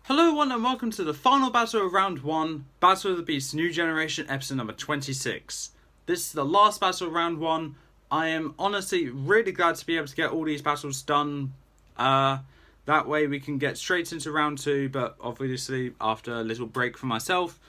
Hello everyone and welcome to the final battle of round 1, Battle of the Beasts New Generation episode number 26. This is the last battle of round 1. I am honestly really glad to be able to get all these battles done. That way we can get straight into round 2, but obviously after a little break for myself.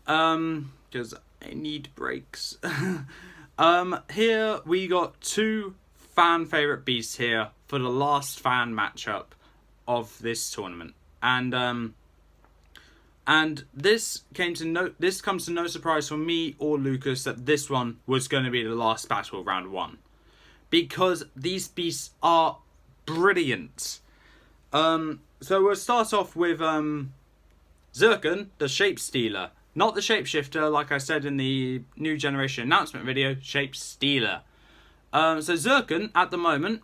Because I need breaks. Here we got two fan favourite beasts here for the last fan matchup of this tournament. And this comes to no surprise for me or Lucas that this one was going to be the last battle of round 1, because these beasts are brilliant. So we'll start off with Xerkan, the Shape Stealer, not the Shapeshifter, like I said in the New Generation announcement video. Shape Stealer. So Xerkan at the moment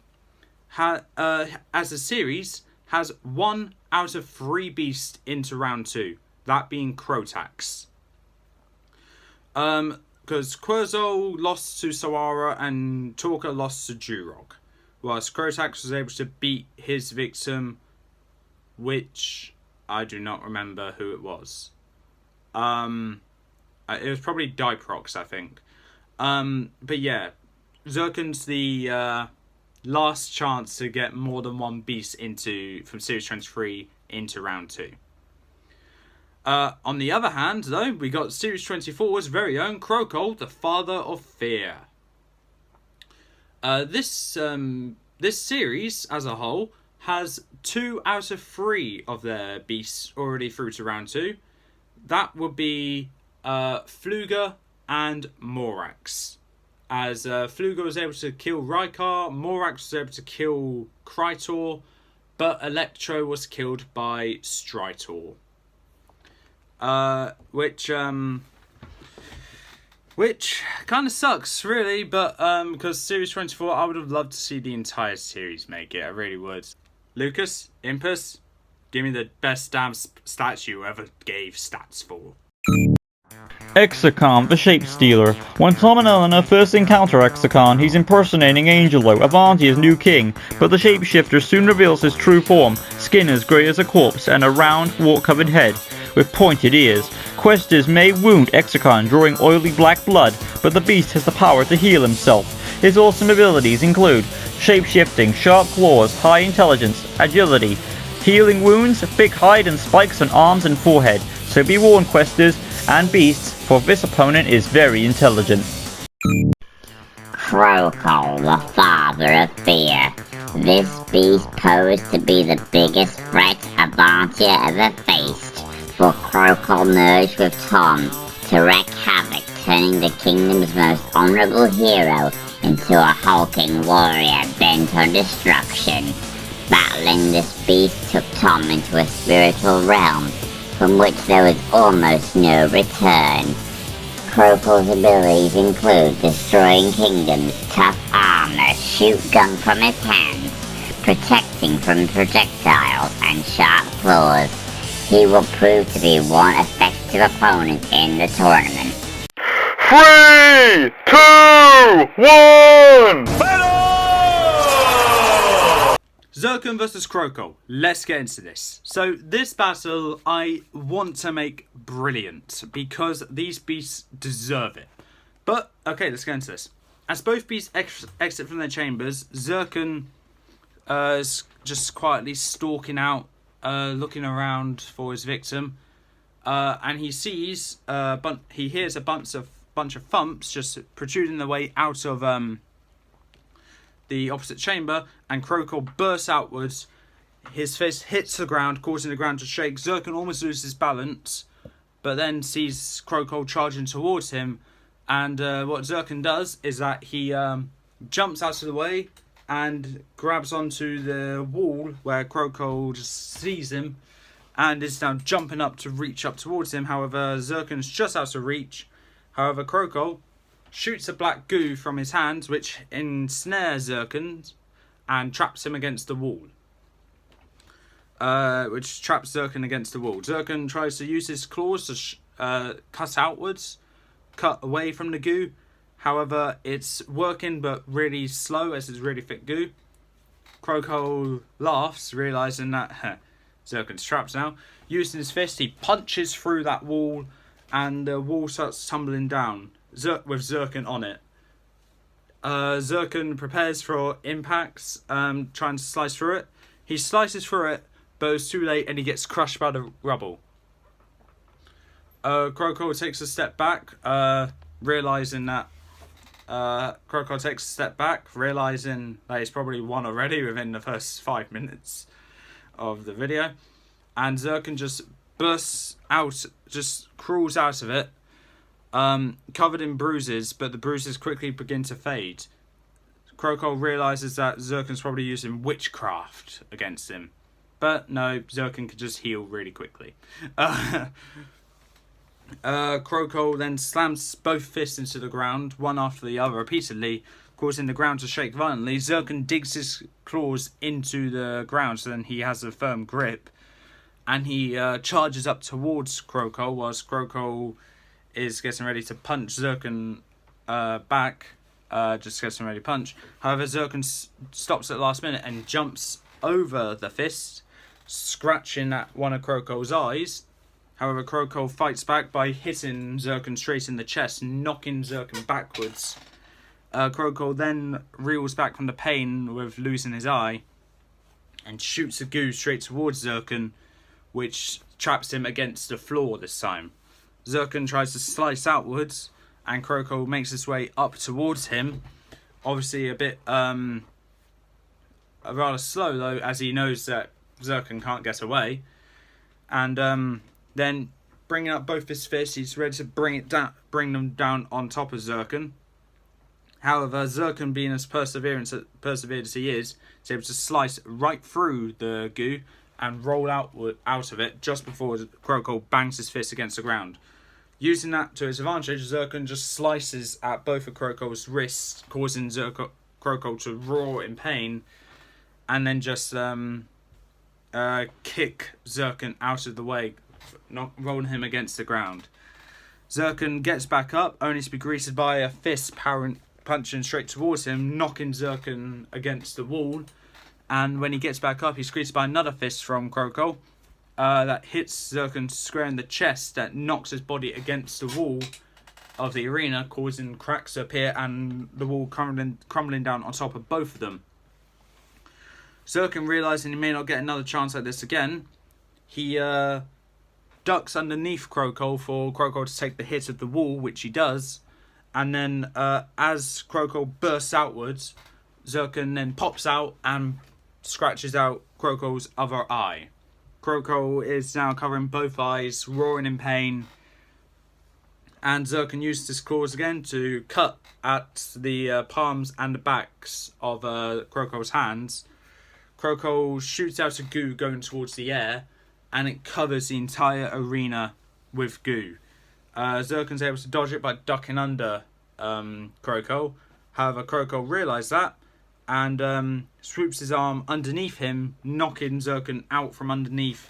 as a series has 1 out of 3 beasts into round 2, that being Krotax. Because Krokol lost to Sawara and Torka lost to Jurog, whilst Krotax was able to beat his victim, which I do not remember who it was. It was probably Diprox, I think. But yeah, Xerkan's the last chance to get more than 1 beast from Series 23 into round 2. On the other hand, though, we got Series 24's very own Krokol, the Father of Fear. This series as a whole has 2 out of 3 of their beasts already through to round 2. That would be Fluga and Morax. As Fluga was able to kill Rykar, Morax was able to kill Krytor, but Electro was killed by Stritor. Which kind of sucks, really, but because Series 24, I would have loved to see the entire series make it. I really would. Lucas, Impus, give me the best damn stats you ever gave stats for. Xerkan, the Shape Stealer. When Tom and Eleanor first encounter Xerkan, he's impersonating Angelo, Avantia's new king, but the shapeshifter soon reveals his true form, skin as grey as a corpse and a round, wart-covered head with pointed ears. Questers may wound Xerkan, drawing oily black blood, but the beast has the power to heal himself. His awesome abilities include shape-shifting, sharp claws, high intelligence, agility, healing wounds, thick hide and spikes on arms and forehead. So be warned, Questers and beasts, for this opponent is very intelligent. Krokol, the Father of Fear. This beast posed to be the biggest threat Avantia ever faced, for Krokol merged with Tom to wreak havoc, turning the kingdom's most honorable hero into a hulking warrior bent on destruction. Battling this beast took Tom into a spiritual realm from which there was almost no return. Krokol's abilities include destroying kingdoms, tough armor, shoot gun from his hands, protecting from projectiles, and sharp claws. He will prove to be one effective opponent in the tournament. 3, 2, 1! Xerkan versus Krokol. Let's get into this. So this battle I want to make brilliant because these beasts deserve it. But okay, let's get into this. As both beasts exit from their chambers, Xerkan is just quietly stalking out, looking around for his victim, and he sees, he hears a bunch of thumps just protruding their way out of the opposite chamber, and Krokol bursts outwards. His fist hits the ground, causing the ground to shake. Xerkan almost loses his balance, but then sees Krokol charging towards him, and what Xerkan does is that he jumps out of the way and grabs onto the wall where Krokol just sees him and is now jumping up to reach up towards him. However, Xerkan's just out of reach. However, Krokol shoots a black goo from his hands, which ensnares Xerkan and traps him against the wall. Xerkan tries to use his claws to cut outwards, cut away from the goo. However, it's working but really slow as it's really thick goo. Krokol laughs, realising that Xerkan's trapped now. Using his fist, he punches through that wall, and the wall starts tumbling down with Xerkan on it. Xerkan prepares for impacts, trying to slice through it. He slices through it, but it's too late, and he gets crushed by the rubble. Krokol takes a step back, realizing that he's probably won already within the first 5 minutes of the video, and Xerkan just bursts out, just crawls out of it, covered in bruises, but the bruises quickly begin to fade. Krokol realizes that Xerkan's probably using witchcraft against him, but no, Xerkan can just heal really quickly. Krokol then slams both fists into the ground, one after the other, repeatedly, causing the ground to shake violently. Xerkan digs his claws into the ground, so then he has a firm grip, and he charges up towards Krokol, whilst Krokol is getting ready to punch Xerkan back, just getting ready to punch. However, Xerkan stops at the last minute and jumps over the fist, scratching at one of Krokol's eyes. However, Krokol fights back by hitting Xerkan straight in the chest, knocking Xerkan backwards. Krokol then reels back from the pain with losing his eye and shoots a goo straight towards Xerkan, which traps him against the floor this time. Xerkan tries to slice outwards, and Krokol makes his way up towards him. Obviously a bit rather slow though, as he knows that Xerkan can't get away. And then, bringing up both his fists, he's ready to bring them down on top of Xerkan. However, Xerkan, being as persevered as he is able to slice right through the goo and roll out of it just before Krokol bangs his fist against the ground. Using that to his advantage, Xerkan just slices at both of Krokol's wrists, causing Krokol to roar in pain, and then just kick Xerkan out of the way, rolling him against the ground. Xerkan gets back up, only to be greeted by a fist punching straight towards him, knocking Xerkan against the wall. And when he gets back up, he's greeted by another fist from Krokol that hits Xerkan square in the chest, that knocks his body against the wall of the arena, causing cracks to appear and the wall crumbling down on top of both of them. Xerkan, realising he may not get another chance like this again, he ducks underneath Krokol for Krokol to take the hit of the wall, which he does. And then as Krokol bursts outwards, Xerkan then pops out and scratches out Krokol's other eye. Krokol is now covering both eyes, roaring in pain. And Xerkan uses his claws again to cut at the palms and the backs of Krokol's hands. Krokol shoots out a goo going towards the air, and it covers the entire arena with goo. Xerkan's able to dodge it by ducking under Krokol. However, Krokol realised that and swoops his arm underneath him, knocking Xerkan out from underneath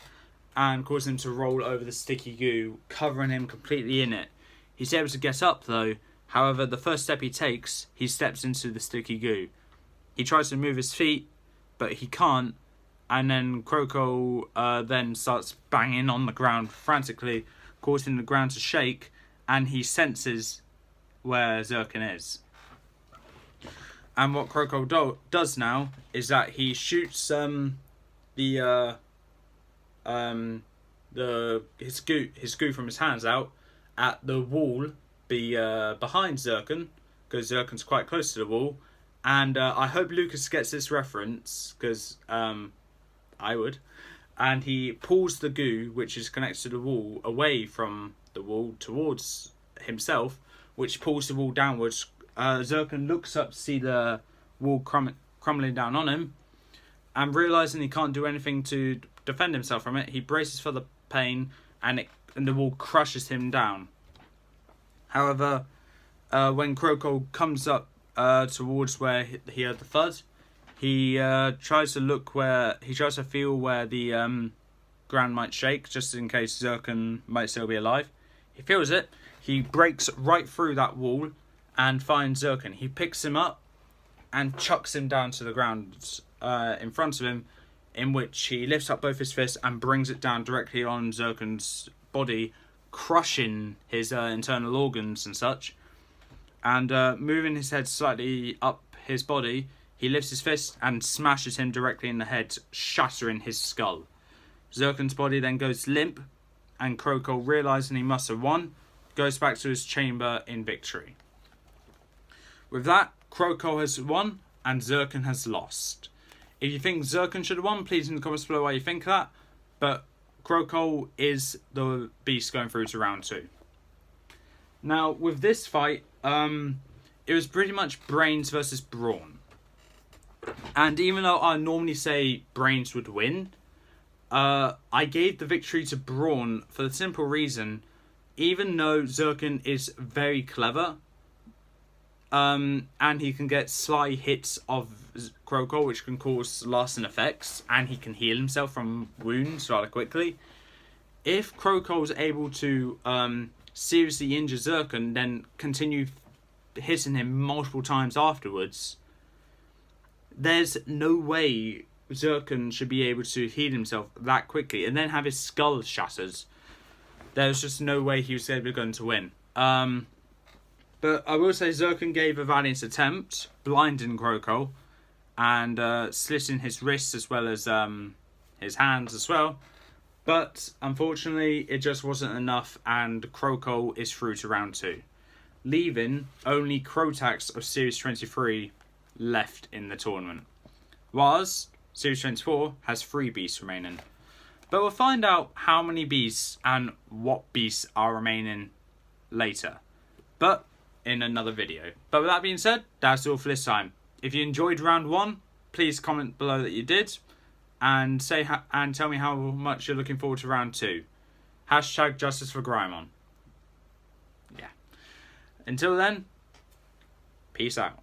and causing him to roll over the sticky goo, covering him completely in it. He's able to get up though. However, the first step he takes, he steps into the sticky goo. He tries to move his feet, but he can't, and then Krokol then starts banging on the ground frantically, causing the ground to shake, and he senses where Xerkan is. And what Krokol does now is that he shoots his goo from his hands out at the wall behind Xerkan, because Xerkan's quite close to the wall. And I hope Lucas gets this reference, because I would. And he pulls the goo, which is connected to the wall, away from the wall towards himself, which pulls the wall downwards. Xerkan looks up to see the wall crumbling down on him, and realising he can't do anything to defend himself from it, he braces for the pain, and the wall crushes him down. However, when Krokol comes up towards where he heard the thud, he tries to feel where the ground might shake, just in case Xerkan might still be alive. He feels it. He breaks right through that wall and finds Xerkan. He picks him up and chucks him down to the ground in front of him, in which he lifts up both his fists and brings it down directly on Xerkan's body, crushing his internal organs and such. And moving his head slightly up his body, he lifts his fist and smashes him directly in the head, shattering his skull. Xerkan's body then goes limp, and Krokol, realising he must have won, goes back to his chamber in victory. With that, Krokol has won and Xerkan has lost. If you think Xerkan should have won, please in the comments below why you think that. But Krokol is the beast going through to round 2. Now, with this fight, it was pretty much brains versus brawn. And even though I normally say brains would win, I gave the victory to brawn for the simple reason, even though Xerkan is very clever, and he can get sly hits of Krokol, which can cause lasting effects, and he can heal himself from wounds rather quickly. If Krokol is able to seriously injure Xerkan, then continue hitting him multiple times afterwards, there's no way Xerkan should be able to heal himself that quickly and then have his skull shattered. There's just no way he was ever going to win. But I will say Xerkan gave a valiant attempt, blinding Krokol and slitting his wrists as well as his hands as well. But unfortunately, it just wasn't enough, and Krokol is through to round 2, leaving only Krotax of Series 23 left in the tournament, whilst Series 24 has 3 beasts remaining. But we'll find out how many beasts and what beasts are remaining later, but in another video. But with that being said, that's all for this time. If you enjoyed round 1, please comment below that you did, and tell me how much you're looking forward to round 2. Hashtag Justice for Grymon. Yeah. Until then, peace out.